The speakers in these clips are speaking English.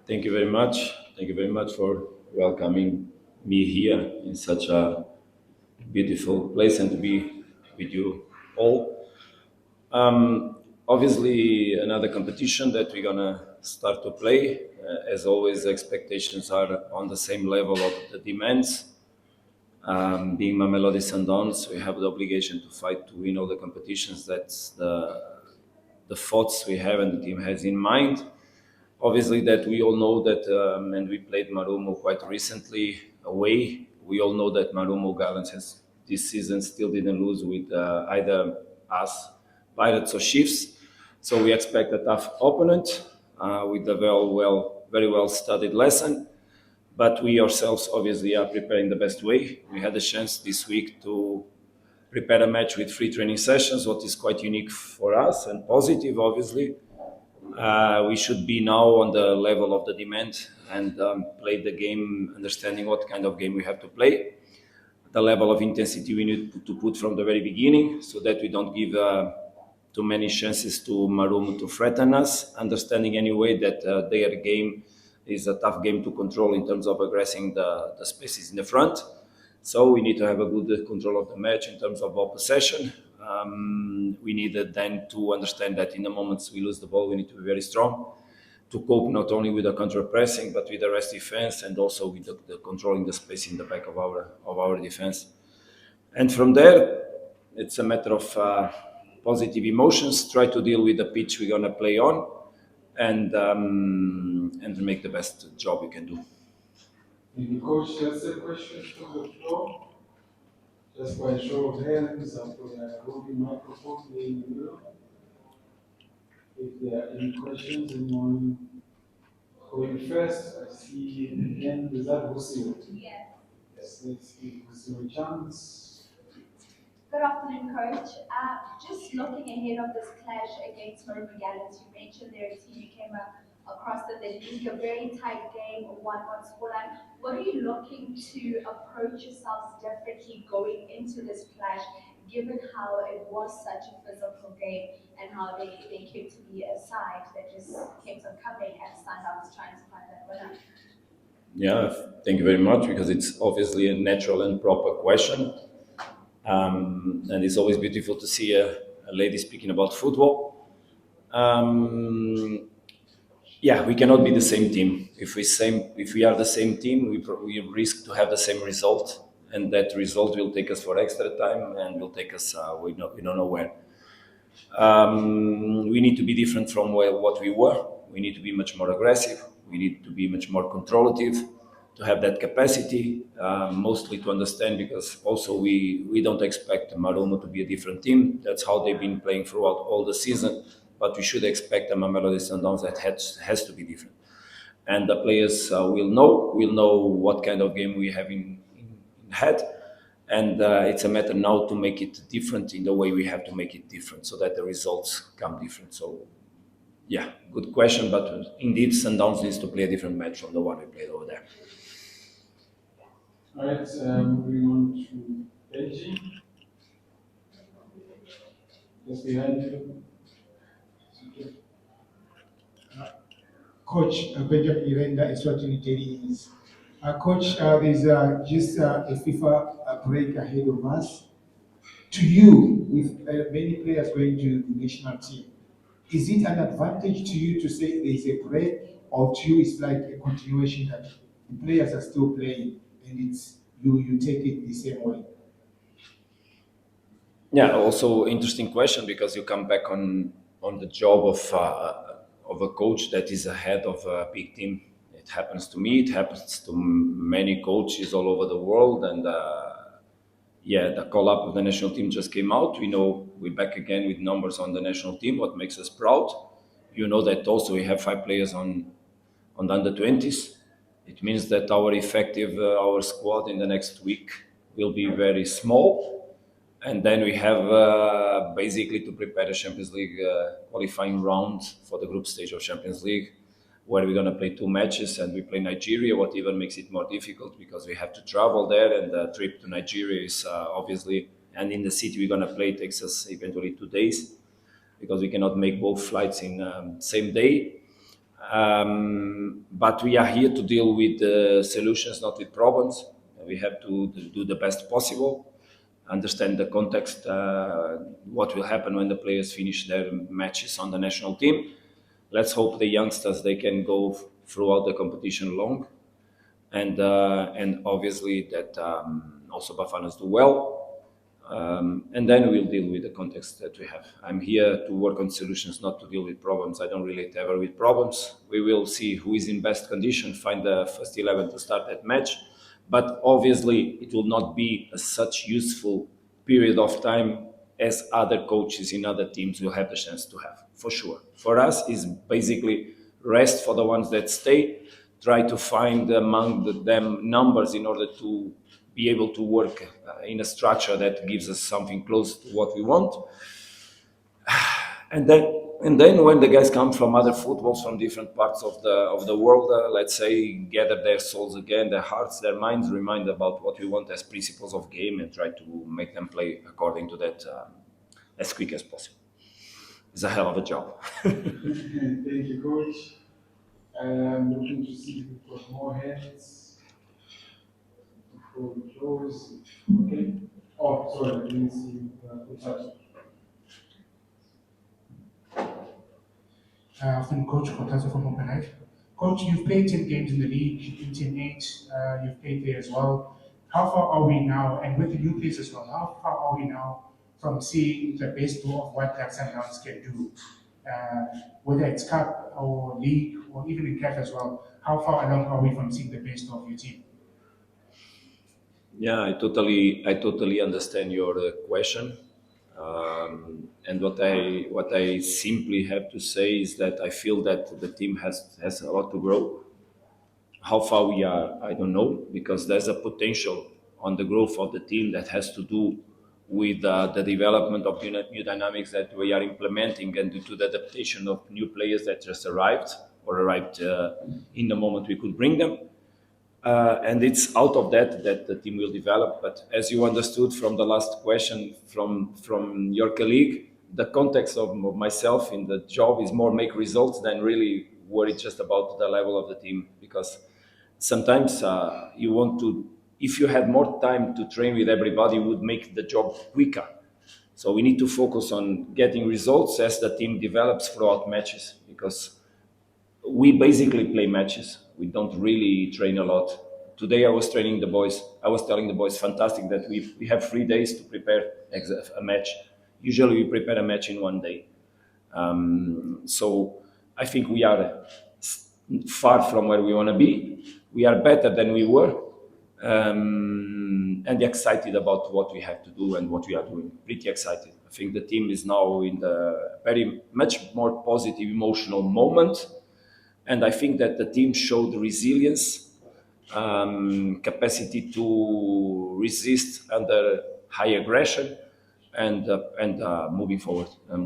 Thank you very much. Thank you very much for welcoming me here in such a beautiful place and to be with you all. Obviously, another competition that we're gonna start to play. As always, the expectations are on the same level of the demands. Being Mamelodi Sundowns, we have the obligation to fight to win all the competitions. That's the thoughts we have and the team has in mind. Obviously, that we all know that, and we played Marumo quite recently away. We all know that Marumo Gallants has this season still didn't lose with either us, Pirates or Chiefs. So we expect a tough opponent with a very well studied lesson. But we ourselves obviously are preparing the best way. We had a chance this week to prepare a match with free training sessions, what is quite unique for us and positive, obviously. We should be now on the level of the demand and play the game, understanding what kind of game we have to play, the level of intensity we need to put from the very beginning, so that we don't give too many chances to Marum to threaten us. Understanding anyway that their game is a tough game to control in terms of aggressing the spaces in the front. So we need to have a good control of the match in terms of ball possession. We needed then to understand that in the moments we lose the ball, we need to be very strong to cope not only with the counter pressing but with the rest defense and also with the controlling the space in the back of our defense. And from there, it's a matter of positive emotions. Try to deal with the pitch we're gonna play on, and make the best job we can do. Thank you, Coach. Let's take questions from the floor. Just by a show of hands, I'll put a roving microphone in the middle. If there are any questions, anyone going first? I see again, is that Hussein? Yes. Yes, let's give Hussein a chance. Good afternoon, Coach. Just looking ahead of this clash against Marumo Gallants, you mentioned they're a team you came across the league, a very tight game, 1-1 scoreline. What are you looking to approach yourselves differently going into this clash, given how it was such a physical game and how they came to be a side that just kept on coming and Sundowns trying to find that winner? Yeah, thank you very much, because it's obviously a natural and proper question. And it's always beautiful to see a lady speaking about football. Yeah, we cannot be the same team. If we are the same team, we risk to have the same result, and that result will take us for extra time and will take us we don't know where. We need to be different from what we were. We need to be much more aggressive. We need to be much more controllative, to have that capacity, mostly to understand, because also we don't expect Marumo to be a different team. That's how they've been playing throughout all the season. But we should expect a Mamelodi Sundowns that has to be different. And the players will know what kind of game we have in head, and it's a matter now to make it different in the way we have to make it different, so that the results come different. So, yeah, good question, but indeed, Sundowns needs to play a different match from the one we played over there. All right, moving on to Benji. Just behind you. Coach Benjamin Irenda is watching Nigeria. Coach, there's just a FIFA break ahead of us. To you, with many players going to the national team, is it an advantage to you to say there's a break, or to you it's like a continuation that the players are still playing and it's you take it the same way? Yeah, also interesting question, because you come back on the job of a coach that is ahead of a big team. It happens to me. It happens to many coaches all over the world, and yeah, the call up of the national team just came out. We know we're back again with numbers on the national team, what makes us proud. You know that also we have 5 players on the under 20s. It means that our squad in the next week will be very small. And then we have basically to prepare the Champions League qualifying round for the group stage of Champions League, where we're going to play 2 matches, and we play Nigeria, what even makes it more difficult because we have to travel there, and the trip to Nigeria is obviously, and in the city we're going to play takes us eventually 2 days, because we cannot make both flights in same day. But we are here to deal with solutions, not with problems. We have to do the best possible, understand the context, what will happen when the players finish their matches on the national team. Let's hope the youngsters they can go throughout the competition long, and obviously that also Bafanas do well. And then we'll deal with the context that we have. I'm here to work on solutions, not to deal with problems. I don't relate ever with problems. We will see who is in best condition, find the first 11 to start that match. But obviously, it will not be a such useful period of time as other coaches in other teams will have the chance to have, for sure. For us, is basically rest for the ones that stay, try to find among them numbers in order to be able to work in a structure that gives us something close to what we want. And then when the guys come from other footballs from different parts of the world, let's say gather their souls again, their hearts, their minds, remind about what we want as principles of game, and try to make them play according to that as quick as possible. It's a hell of a job. Thank you, coach. I'm looking to see if we've got more hands before we close. Okay. Oh, sorry, I didn't see Cardoso. From Coach Cardoso from Open. Coach, you've played 10 games in the league, in Team 8, you've played there as well. How far are we now, and with the new players as well, how far are we now from seeing the best of what that Sundowns can do? Whether it's Cup or League or even in CAF as well, how far along are we from seeing the best of your team? Yeah, I totally understand your question. And what I simply have to say is that I feel that the team has a lot to grow. How far we are, I don't know, because there's a potential on the growth of the team that has to do with the development of new dynamics that we are implementing, and due to the adaptation of new players that just arrived or arrived in the moment we could bring them. And it's out of that the team will develop. But as you understood from the last question from your colleague, the context of myself in the job is more make results than really worry just about the level of the team, because sometimes you want to, if you had more time to train with everybody, it would make the job quicker. So we need to focus on getting results as the team develops throughout matches, because we basically play matches. We don't really train a lot. Today I was training the boys. I was telling the boys, fantastic that we have 3 days to prepare a match. Usually we prepare a match in 1 day. So I think we are far from where we want to be. We are better than we were, and excited about what we have to do and what we are doing. Pretty excited. I think the team is now in the very much more positive emotional moment. And I think that the team showed resilience, capacity to resist under high aggression, and moving forward. All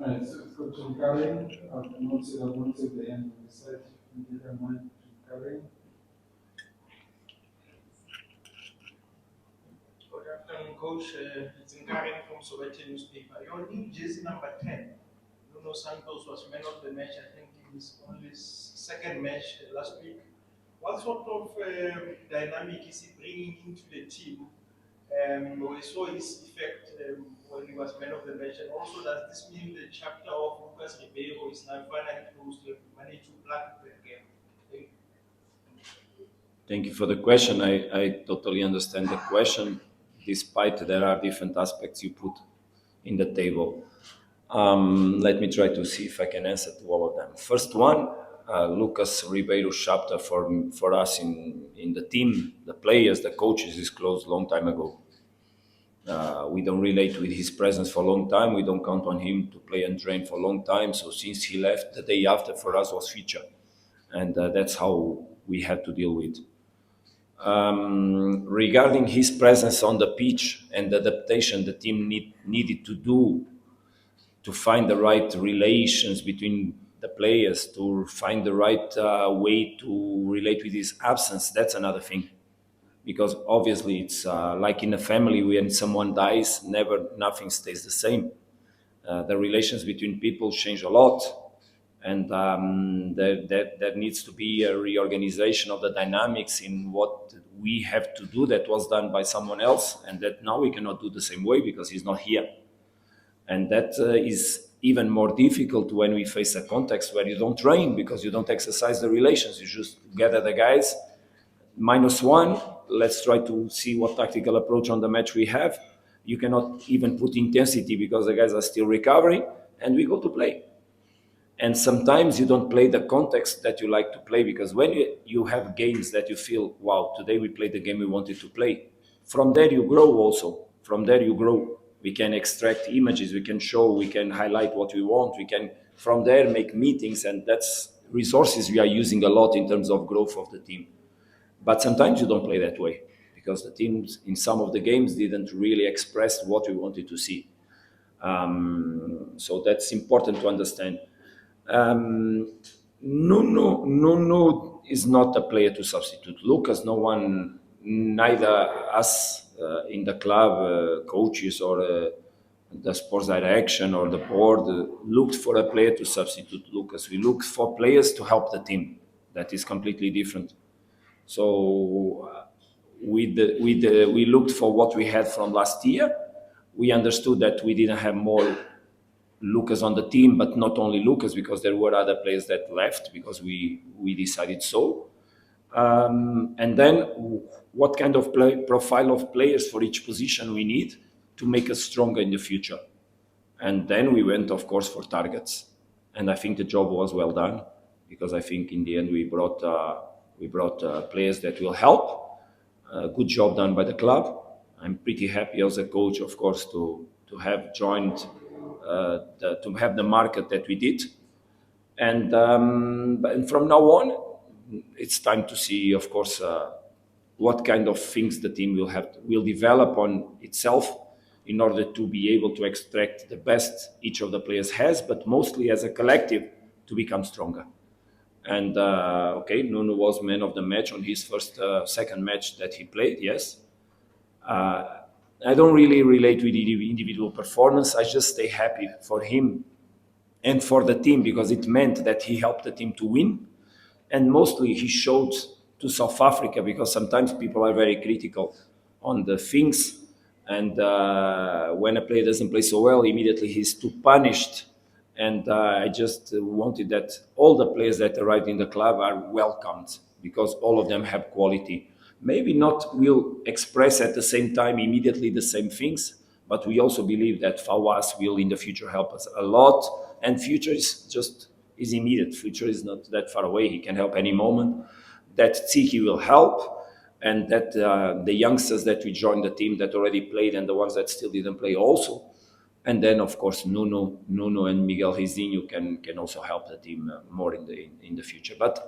right, so Coach Karen, I've noted the end of the set. If you don't mind, Karen. Good afternoon, Coach. It's Nkaren from Sowetan newspaper. Your new jersey number 10, Nuno Santos, was man of the match, I think, in his only second match last week. What sort of dynamic is he bringing into the team? We saw his effect when he was man of the match. And also, does this mean the chapter of Lucas Ribeiro is now finally closed to manage to plug the game? Thank you. Thank you for the question. I totally understand the question, despite there are different aspects you put in the table. Let me try to see if I can answer to all of them. First one, Lucas Ribeiro's chapter for us in the team, the players, the coaches, is closed long time ago. We don't relate with his presence for a long time. We don't count on him to play and train for a long time. So since he left, the day after for us was feature. And that's how we had to deal with. Regarding his presence on the pitch and the adaptation the team needed to do to find the right relations between the players, to find the right way to relate with his absence, that's another thing. Because obviously it's like in a family, when someone dies, nothing stays the same. The relations between people change a lot. And there needs to be a reorganization of the dynamics in what we have to do that was done by someone else, and that now we cannot do the same way because he's not here. And that is even more difficult when we face a context where you don't train because you don't exercise the relations. You just gather the guys, -1, let's try to see what tactical approach on the match we have. You cannot even put intensity because the guys are still recovering, and we go to play. And sometimes you don't play the context that you like to play, because when you have games that you feel, wow, today we played the game we wanted to play, from there you grow also. From there you grow. We can extract images, we can show, we can highlight what we want, we can from there make meetings, and that's resources we are using a lot in terms of growth of the team. But sometimes you don't play that way because the teams in some of the games didn't really express what we wanted to see. So that's important to understand. Nuno is not a player to substitute. Lucas, no one, neither us in the club, coaches or the sports direction or the board, looked for a player to substitute Lucas. We looked for players to help the team. That is completely different. So we looked for what we had from last year. We understood that we didn't have more Lucas on the team, but not only Lucas, because there were other players that left because we decided so. And then what kind of profile of players for each position we need to make us stronger in the future. And then we went, of course, for targets. And I think the job was well done, because I think in the end we brought players that will help. Good job done by the club. I'm pretty happy as a coach, of course, to have joined, to have the market that we did. And from now on, it's time to see, of course, what kind of things the team will develop on itself in order to be able to extract the best each of the players has, but mostly as a collective to become stronger. And okay, Nuno was man of the match on his second match that he played, yes. I don't really relate with the individual performance. I just stay happy for him and for the team, because it meant that he helped the team to win. And mostly he showed to South Africa, because sometimes people are very critical on the things. And when a player doesn't play so well, immediately he's too punished. And I just wanted that all the players that arrived in the club are welcomed, because all of them have quality. Maybe not will express at the same time immediately the same things, but we also believe that Fawaz will in the future help us a lot. And future is immediate. Future is not that far away. He can help any moment. That Tsiki will help, and that the youngsters that we joined the team that already played and the ones that still didn't play also. And then, of course, Nuno and Miguel Rizinho can also help the team more in the future. But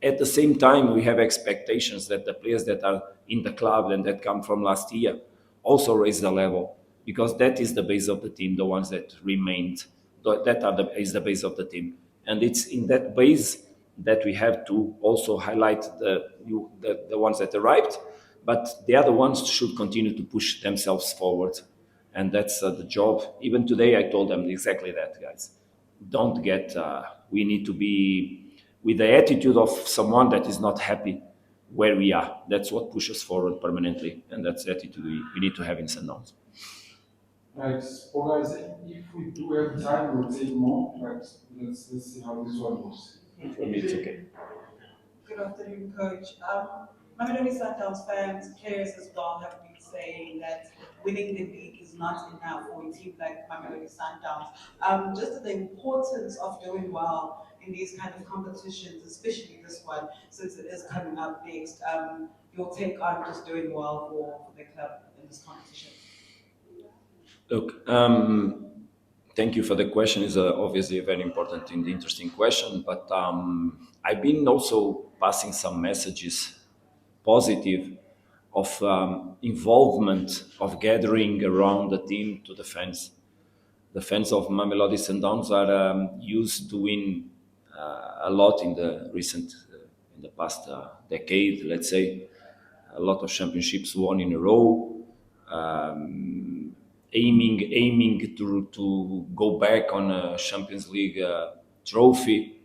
at the same time, we have expectations that the players that are in the club and that come from last year also raise the level, because that is the base of the team, the ones that remained, is the base of the team. And it's in that base that we have to also highlight the ones that arrived, but the other ones should continue to push themselves forward. And that's the job. Even today, I told them exactly that, guys. Don't get, we need to be with the attitude of someone that is not happy where we are. That's what pushes forward permanently. And that's the attitude we need to have in Sundowns. Right. Well, guys, if we do have time, we'll take more. But let's see how this one goes. For me, it's okay. Good afternoon, Coach. Mamelodi Sundowns fans, players as well, have been saying that winning the league is not enough for a team like Mamelodi Sundowns. Just the importance of doing well in these kind of competitions, especially this one, since it is coming up next. Your take on just doing well for the club in this competition? Look, thank you for the question. It's obviously a very important and interesting question, but I've been also passing some messages, positive, of involvement, of gathering around the team to the fans. The fans of Mamelodi Sundowns are used to win a lot in the past decade, let's say. A lot of championships won in a row. Aiming to go back on a Champions League trophy.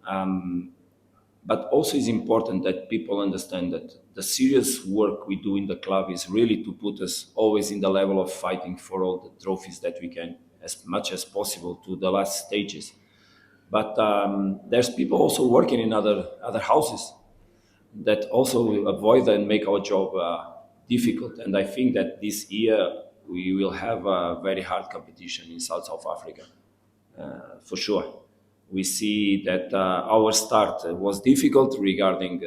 But also it's important that people understand that the serious work we do in the club is really to put us always in the level of fighting for all the trophies that we can, as much as possible, to the last stages. But there's people also working in other houses that also avoid and make our job difficult. And I think that this year we will have a very hard competition in South Africa, for sure. We see that our start was difficult regarding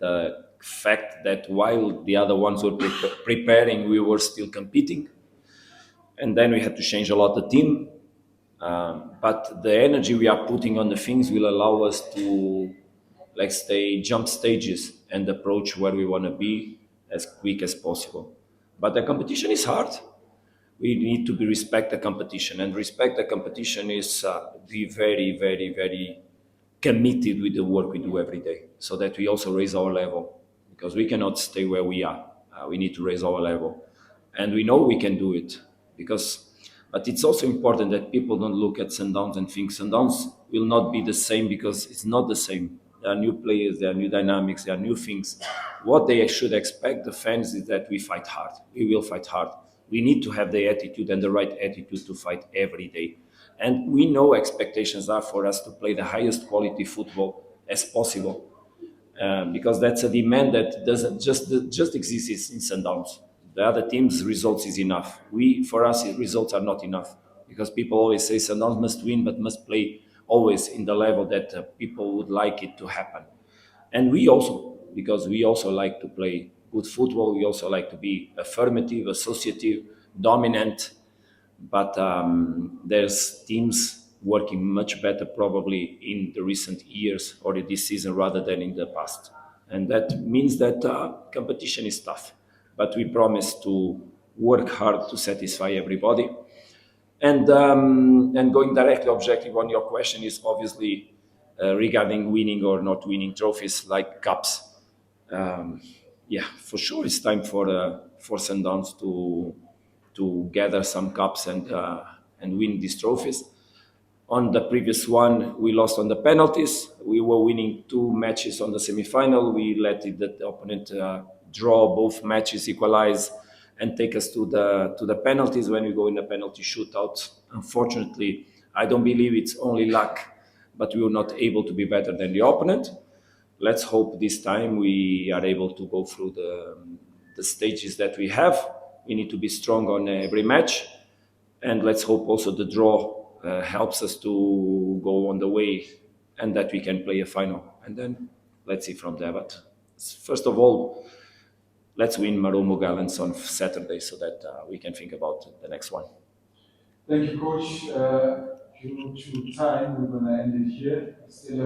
the fact that while the other ones were preparing, we were still competing. And then we had to change a lot the team. But the energy we are putting on the things will allow us to, like, stay jump stages and approach where we want to be as quick as possible. But the competition is hard. We need to respect the competition, and respect the competition is be very, very, very committed with the work we do every day, so that we also raise our level, because we cannot stay where we are. We need to raise our level, and we know we can do it. But it's also important that people don't look at Sundowns and think Sundowns will not be the same, because it's not the same. There are new players, there are new dynamics, there are new things. What they should expect, the fans, is that we fight hard. We will fight hard. We need to have the attitude and the right attitude to fight every day. And we know expectations are for us to play the highest quality football as possible, because that's a demand that doesn't just exists in Sundowns. The other teams' results is enough. For us, results are not enough, because people always say Sundowns must win, but must play always in the level that people would like it to happen. And we also, because we also like to play good football, we also like to be affirmative, associative, dominant. But there's teams working much better probably in the recent years or this season rather than in the past. And that means that competition is tough. But we promise to work hard to satisfy everybody. And going directly objective on your question is obviously regarding winning or not winning trophies like cups. Yeah, for sure, it's time for Sundowns to gather some cups and win these trophies. On the previous one, we lost on the penalties. We were winning 2 matches on the semi-final. We let the opponent draw both matches, equalize, and take us to the penalties when we go in a penalty shootout. Unfortunately, I don't believe it's only luck, but we were not able to be better than the opponent. Let's hope this time we are able to go through the stages that we have. We need to be strong on every match, and let's hope also the draw helps us to go on the way, and that we can play a final. And then let's see from there. But first of all, let's win Marumo Gallants on Saturday, so that we can think about the next one. Thank you, Coach. Due to time, we're going to end it here. Still